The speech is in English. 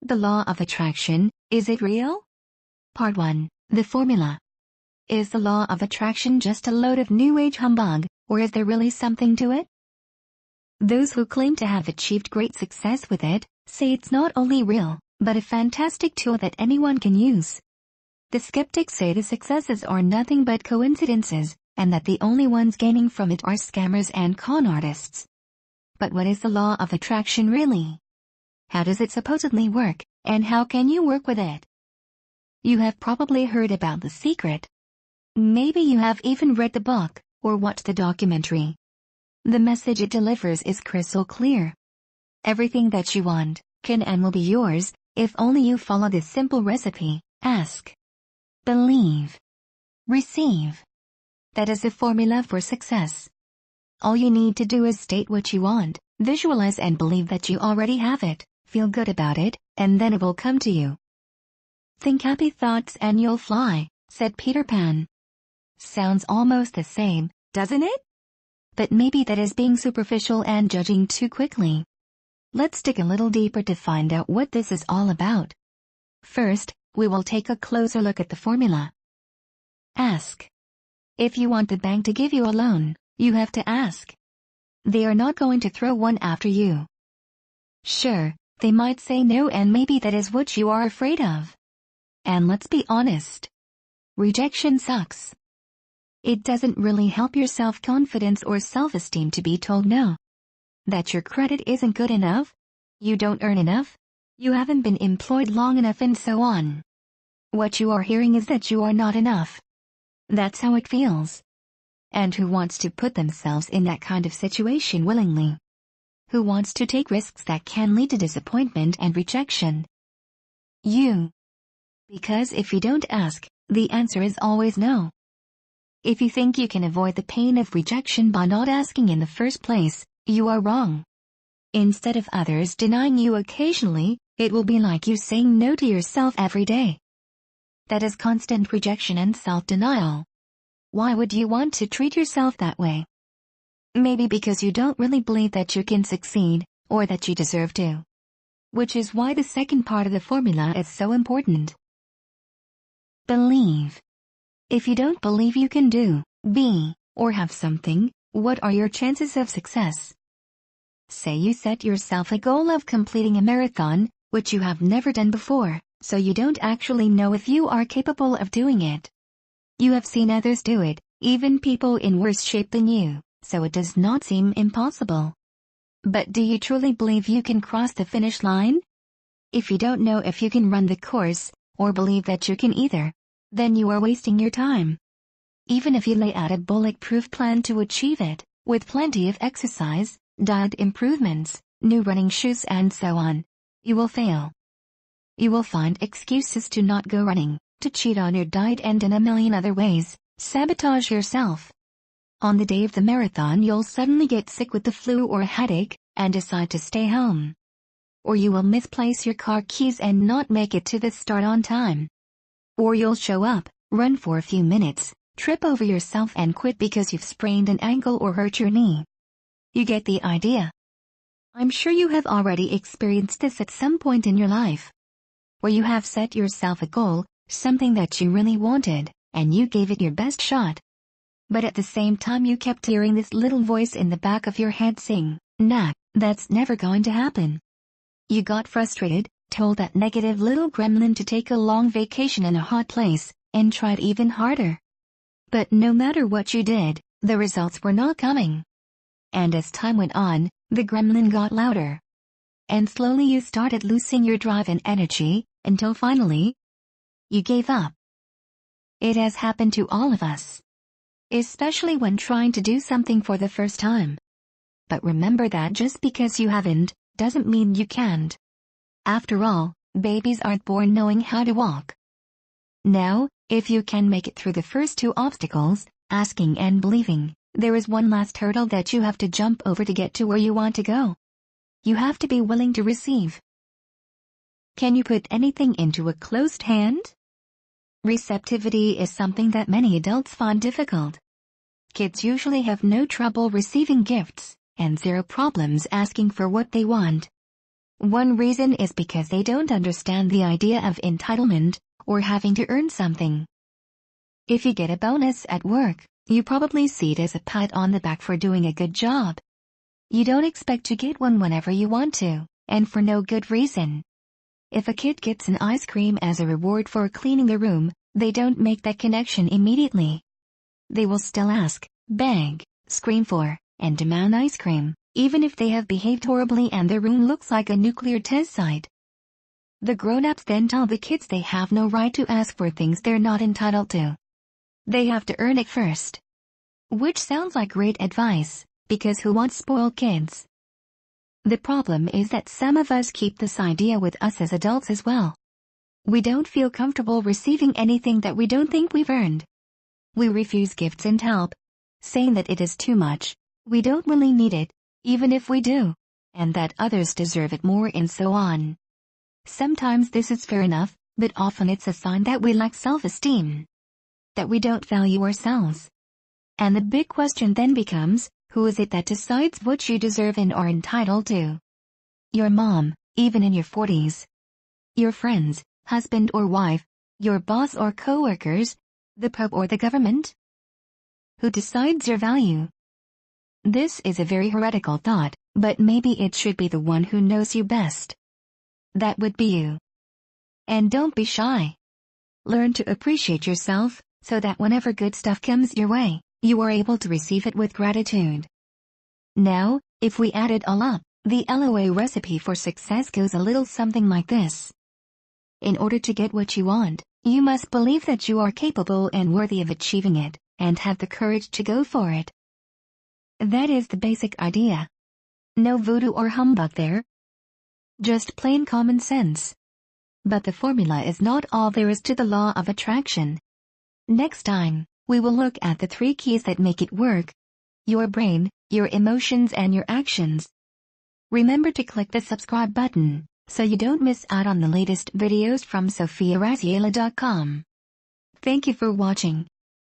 The law of attraction, is it real? Part 1. The formula. Is the law of attraction just a load of New Age humbug, or is there really something to it? Those who claim to have achieved great success with it, say it's not only real, but a fantastic tool that anyone can use. The skeptics say the successes are nothing but coincidences, and that the only ones gaining from it are scammers and con artists. But what is the law of attraction really? How does it supposedly work, and how can you work with it? You have probably heard about The Secret. Maybe you have even read the book, or watched the documentary. The message it delivers is crystal clear. Everything that you want, can and will be yours, if only you follow this simple recipe: ask, believe, receive. That is the formula for success. All you need to do is state what you want, visualize and believe that you already have it, feel good about it, and then it will come to you. Think happy thoughts and you'll fly, said Peter Pan. Sounds almost the same, doesn't it? But maybe that is being superficial and judging too quickly. Let's dig a little deeper to find out what this is all about. First, we will take a closer look at the formula. Ask. If you want the bank to give you a loan, you have to ask. They are not going to throw one after you. Sure, they might say no, and maybe that is what you are afraid of. And let's be honest. Rejection sucks. It doesn't really help your self-confidence or self-esteem to be told no. That your credit isn't good enough, you don't earn enough, you haven't been employed long enough, and so on. What you are hearing is that you are not enough. That's how it feels. And who wants to put themselves in that kind of situation willingly? Who wants to take risks that can lead to disappointment and rejection? You. Because if you don't ask, the answer is always no. If you think you can avoid the pain of rejection by not asking in the first place, you are wrong. Instead of others denying you occasionally, it will be like you saying no to yourself every day. That is constant rejection and self-denial. Why would you want to treat yourself that way? Maybe because you don't really believe that you can succeed, or that you deserve to. Which is why the second part of the formula is so important. Believe. If you don't believe you can do, be, or have something, what are your chances of success? Say you set yourself a goal of completing a marathon, which you have never done before, so you don't actually know if you are capable of doing it. You have seen others do it, even people in worse shape than you, so it does not seem impossible. But do you truly believe you can cross the finish line? If you don't know if you can run the course, or believe that you can either, then you are wasting your time. Even if you lay out a bulletproof plan to achieve it, with plenty of exercise, diet improvements, new running shoes and so on, you will fail. You will find excuses to not go running, to cheat on your diet, and in a million other ways, sabotage yourself. On the day of the marathon, you'll suddenly get sick with the flu or a headache, and decide to stay home. Or you will misplace your car keys and not make it to the start on time. Or you'll show up, run for a few minutes, trip over yourself and quit because you've sprained an ankle or hurt your knee. You get the idea. I'm sure you have already experienced this at some point in your life, where you have set yourself a goal, something that you really wanted, and you gave it your best shot. But at the same time you kept hearing this little voice in the back of your head saying, "Nah, that's never going to happen." You got frustrated, told that negative little gremlin to take a long vacation in a hot place, and tried even harder. But no matter what you did, the results were not coming. And as time went on, the gremlin got louder. And slowly you started losing your drive and energy, until finally, you gave up. It has happened to all of us. Especially when trying to do something for the first time. But remember that just because you haven't, doesn't mean you can't. After all, babies aren't born knowing how to walk. Now, if you can make it through the first two obstacles, asking and believing, there is one last hurdle that you have to jump over to get to where you want to go. You have to be willing to receive. Can you put anything into a closed hand? Receptivity is something that many adults find difficult. Kids usually have no trouble receiving gifts, and zero problems asking for what they want. One reason is because they don't understand the idea of entitlement, or having to earn something. If you get a bonus at work, you probably see it as a pat on the back for doing a good job. You don't expect to get one whenever you want to, and for no good reason. If a kid gets an ice cream as a reward for cleaning the room, they don't make that connection immediately. They will still ask, beg, scream for, and demand ice cream, even if they have behaved horribly and their room looks like a nuclear test site. The grown-ups then tell the kids they have no right to ask for things they're not entitled to. They have to earn it first. Which sounds like great advice, because who wants spoiled kids? The problem is that some of us keep this idea with us as adults as well. We don't feel comfortable receiving anything that we don't think we've earned. We refuse gifts and help, saying that it is too much, we don't really need it, even if we do, and that others deserve it more and so on. Sometimes this is fair enough, but often it's a sign that we lack self-esteem. That we don't value ourselves. And the big question then becomes, who is it that decides what you deserve and are entitled to? Your mom, even in your 40s. Your friends, husband or wife, your boss or coworkers, the Pope or the government? Who decides your value? This is a very heretical thought, but maybe it should be the one who knows you best. That would be you. And don't be shy. Learn to appreciate yourself, so that whenever good stuff comes your way, you are able to receive it with gratitude. Now, if we add it all up, the LOA recipe for success goes a little something like this. In order to get what you want, you must believe that you are capable and worthy of achieving it, and have the courage to go for it. That is the basic idea. No voodoo or humbug there. Just plain common sense. But the formula is not all there is to the law of attraction. Next time, we will look at the 3 keys that make it work. Your brain, your emotions and your actions. Remember to click the subscribe button, so you don't miss out on the latest videos from SophiaRaziela.com. Thank you for watching.